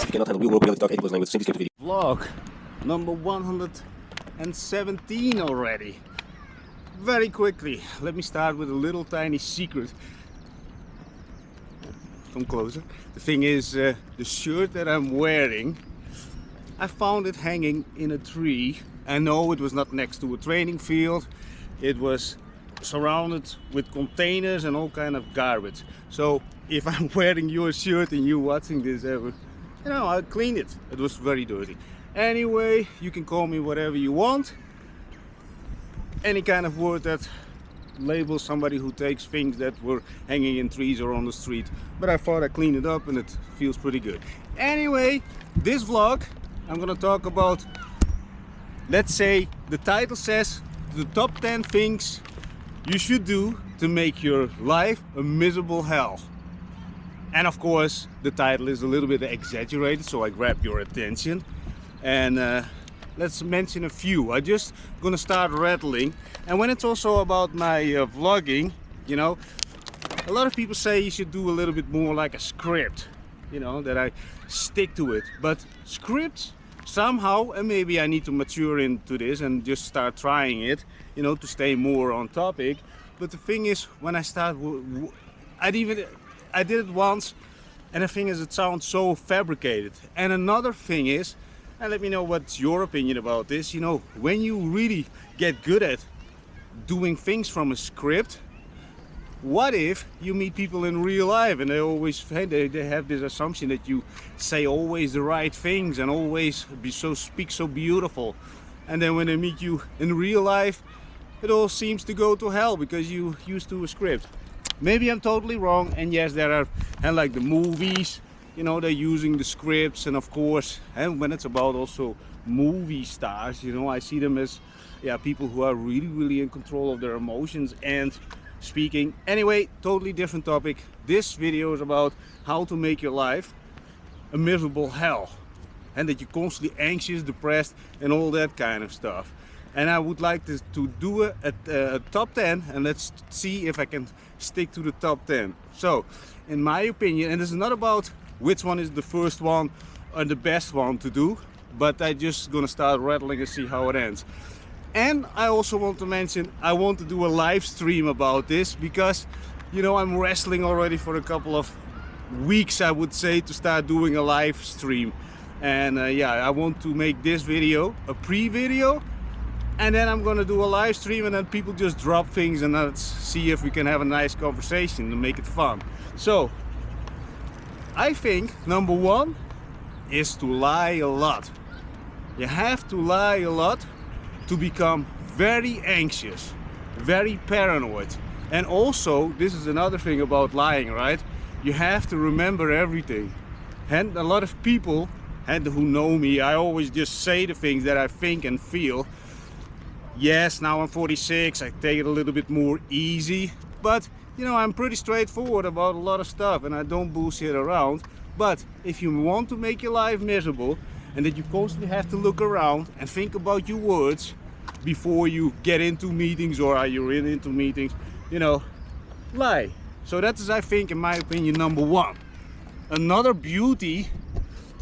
you cannot handle real work reality, talk 80% with simply scripted video. Vlog number 117 already. Very quickly, let me start with a little tiny secret. Come closer. The thing is, the shirt that I'm wearing, I found it hanging in a tree. And no, it was not next to a training field. It was surrounded with containers and all kind of garbage. So if I'm wearing your shirt and you watching this ever, you know, I'll clean it. It was very dirty. Anyway, you can call me whatever you want. Any kind of word that labels somebody who takes things that were hanging in trees or on the street. But I thought I cleaned it up and it feels pretty good. Anyway, this vlog, I'm gonna talk about, let's say the title says the top 10 things you should do to make your life a miserable hell. And of course, the title is a little bit exaggerated, so I grab your attention. And let's mention a few. I'm just gonna start rattling. And when it's also about my vlogging, you know, a lot of people say you should do a little bit more like a script, you know, that I stick to it. But scripts, somehow, and maybe I need to mature into this and just start trying it, you know, to stay more on topic. But the thing is, when I start, I did it once, and the thing is, it sounds so fabricated. And another thing is, and let me know what's your opinion about this, you know, when you really get good at doing things from a script, what if you meet people in real life and they always they have this assumption that you say always the right things and always speak so beautiful, and then when they meet you in real life, it all seems to go to hell because you used to a script. Maybe I'm totally wrong, and yes, there are, and like the movies, you know, they're using the scripts, and of course, and when it's about also movie stars, you know, I see them as, yeah, people who are really in control of their emotions and speaking. Anyway, totally different topic. This video is about how to make your life a miserable hell, and that you're constantly anxious, depressed, and all that kind of stuff. And I would like to do a top 10, and let's see if I can stick to the top 10. So, in my opinion, and this is not about which one is the first one or the best one to do, but I just gonna start rattling and see how it ends. And I also want to mention, I want to do a live stream about this because, you know, I'm wrestling already for a couple of weeks, I would say, to start doing a live stream. And yeah, I want to make this video a pre-video, and then I'm gonna do a live stream, and then people just drop things, and let's see if we can have a nice conversation to make it fun. So I think number one is to lie a lot. You have to lie a lot to become very anxious, very paranoid. And also, this is another thing about lying, right? You have to remember everything. And a lot of people who know me, I always just say the things that I think and feel. Yes, now I'm 46, I take it a little bit more easy, but you know, I'm pretty straightforward about a lot of stuff, and I don't bullshit around. But if you want to make your life miserable, and that you constantly have to look around and think about your words before you get into meetings, or are you into meetings, you know, lie. So that is, I think, in my opinion, number one. Another beauty,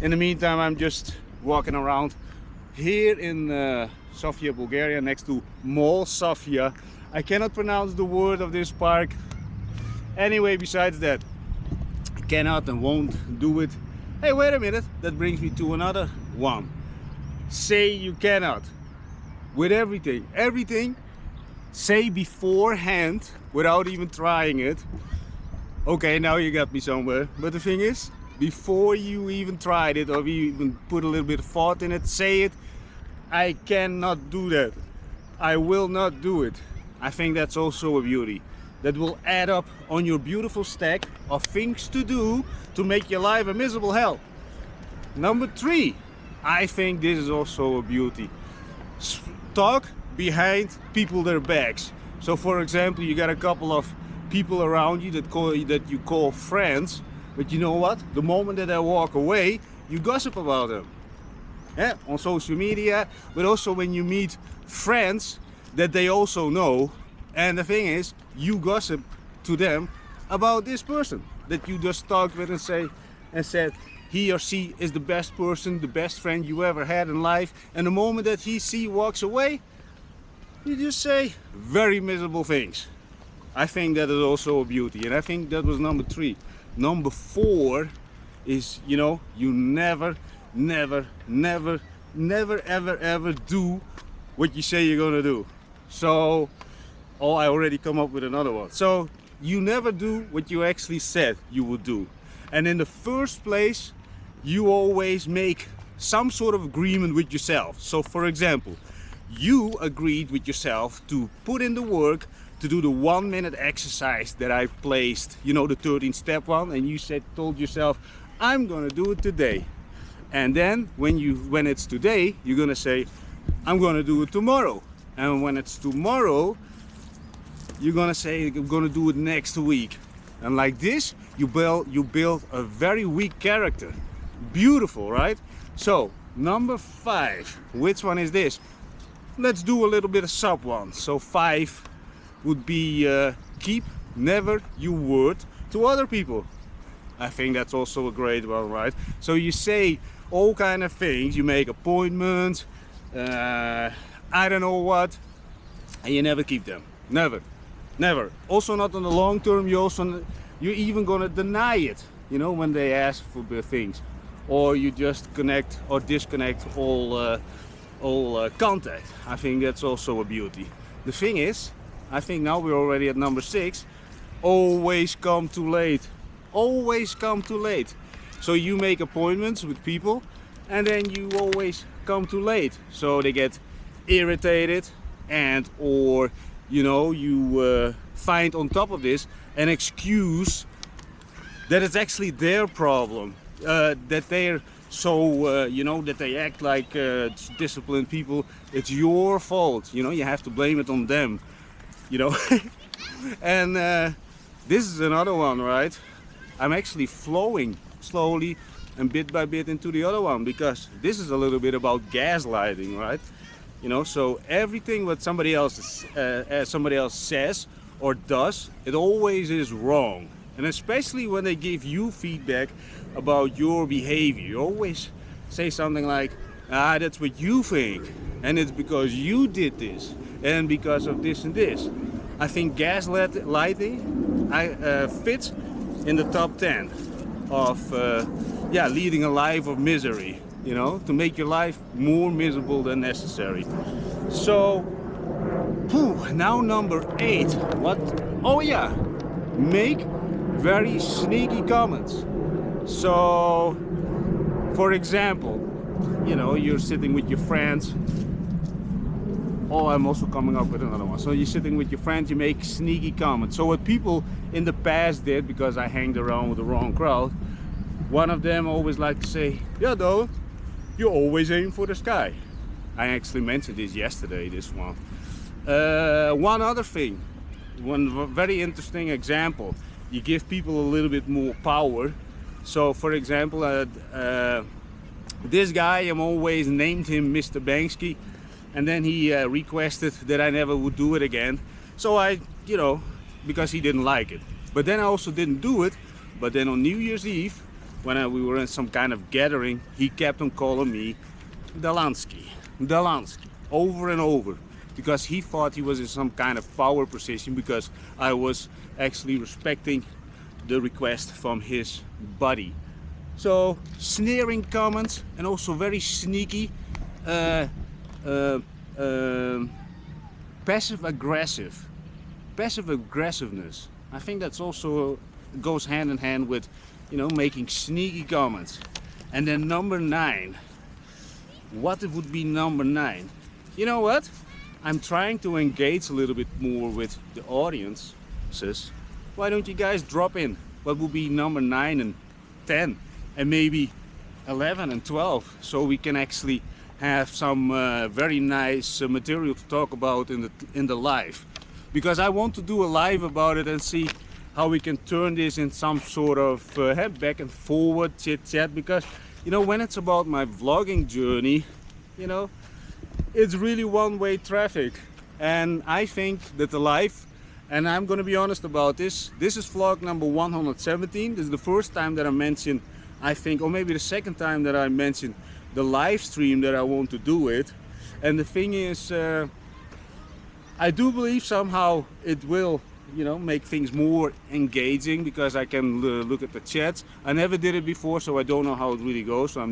in the meantime, I'm just walking around here in Sofia, Bulgaria, next to Mall Sofia. I cannot pronounce the word of this park. Anyway, besides that, I cannot and won't do it. Hey, wait a minute, that brings me to another one. Say you cannot. With everything, say beforehand without even trying it. Okay, now you got me somewhere. But the thing is, before you even tried it, or you even put a little bit of thought in it, say it. I cannot do that. I will not do it. I think that's also a beauty. That will add up on your beautiful stack of things to do to make your life a miserable hell. Number three, I think this is also a beauty. Talk behind people their backs. So for example, you got a couple of people around you that you call friends, but you know what? The moment that they walk away, you gossip about them. Yeah, on social media, but also when you meet friends that they also know. And the thing is, you gossip to them about this person that you just talked with and said, he or she is the best person, the best friend you ever had in life, and the moment that he walks away, you just say very miserable things. I think that is also a beauty, and I think that was number 3. Number 4 is, you know, you never ever do what you say you're gonna do. So, oh, I already come up with another one. So you never do what you actually said you would do. And in the first place, you always make some sort of agreement with yourself. So for example, you agreed with yourself to put in the work to do the 1-minute exercise that I placed, you know, the 13-step one, and you told yourself, I'm gonna do it today. And then when it's today, you're gonna say, I'm gonna do it tomorrow. And when it's tomorrow, you're gonna say, I'm gonna do it next week. And like this, you build a very weak character. Beautiful, right? So number 5, which one is this? Let's do a little bit of sub one. So 5 would be keep never your word to other people. I think that's also a great one, right? So you say all kind of things, you make appointments, I don't know what, and you never keep them. Never. Also not on the long term. You're even gonna deny it, you know, when they ask for the things, or you just connect or disconnect all contact. I think that's also a beauty. The thing is, I think now we're already at number 6. Always come too late. Always come too late. So you make appointments with people, and then you always come too late. So they get irritated, and or you know, you find on top of this an excuse that it's actually their problem, that they're so you know, that they act like disciplined people. It's your fault, you know, you have to blame it on them, you know. And this is another one, right? I'm actually flowing slowly and bit by bit into the other one, because this is a little bit about gaslighting, right? You know, so everything what somebody else says or does, it always is wrong. And especially when they give you feedback about your behavior, you always say something like, ah, that's what you think, and it's because you did this, and because of this and this. I think gaslighting fits in the top 10 of yeah, leading a life of misery, you know, to make your life more miserable than necessary. So, now number 8. What? Oh yeah, make very sneaky comments. So, for example, you know, you're sitting with your friends. Oh, I'm also coming up with another one. So you're sitting with your friends, you make sneaky comments. So what people in the past did, because I hanged around with the wrong crowd, one of them always liked to say, yeah, though, you always aim for the sky. I actually mentioned this yesterday, this one. One other thing, one very interesting example, you give people a little bit more power. So for example, this guy, I'm always named him Mr. Banksy, and then he requested that I never would do it again. So I, you know, because he didn't like it. But then I also didn't do it. But then on New Year's Eve, when we were in some kind of gathering, he kept on calling me Delansky, over and over, because he thought he was in some kind of power position, because I was actually respecting the request from his buddy. So sneering comments, and also very sneaky, passive aggressiveness. I think that's also goes hand in hand with, you know, making sneaky comments. And then number 9. What would be number 9? You know what? I'm trying to engage a little bit more with the audiences. Why don't you guys drop in what would be number 9 and 10 and maybe 11 and 12, so we can actually have some very nice material to talk about in the live, because I want to do a live about it and see how we can turn this in some sort of back and forward chit chat, because you know, when it's about my vlogging journey, you know, it's really one-way traffic. And I think that the live, and I'm gonna be honest about this, this is vlog number 117. This is the first time that I mentioned I think, or maybe the second time that I mentioned the live stream that I want to do it. And the thing is, I do believe somehow it will, you know, make things more engaging, because I can look at the chats. I never did it before, so I don't know how it really goes. So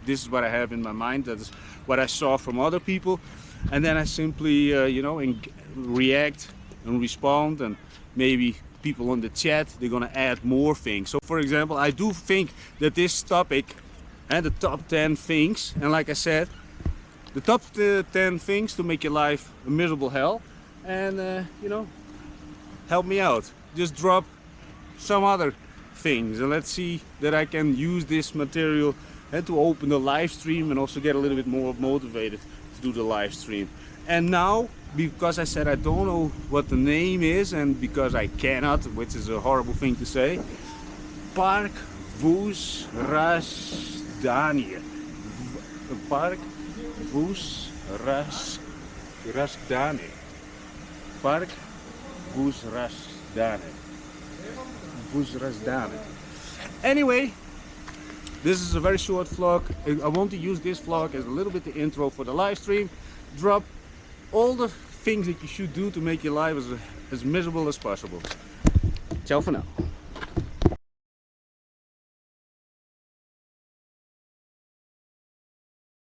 this is what I have in my mind. That's what I saw from other people, and then I simply, you know, react and respond, and maybe people on the chat, they're gonna add more things. So for example, I do think that this topic and the top 10 things, and like I said, the top 10 things to make your life a miserable hell, and you know, help me out. Just drop some other things, and let's see that I can use this material and to open the live stream, and also get a little bit more motivated to do the live stream. And now, because I said I don't know what the name is, and because I cannot, which is a horrible thing to say, Park Vus Rasdanie. Park Vus Rasdanie. Park Vus Rasdanie. Vus Rasdanie. Anyway, this is a very short vlog. I want to use this vlog as a little bit the intro for the live stream. Drop all the things that you should do to make your life as miserable as possible. Ciao for now.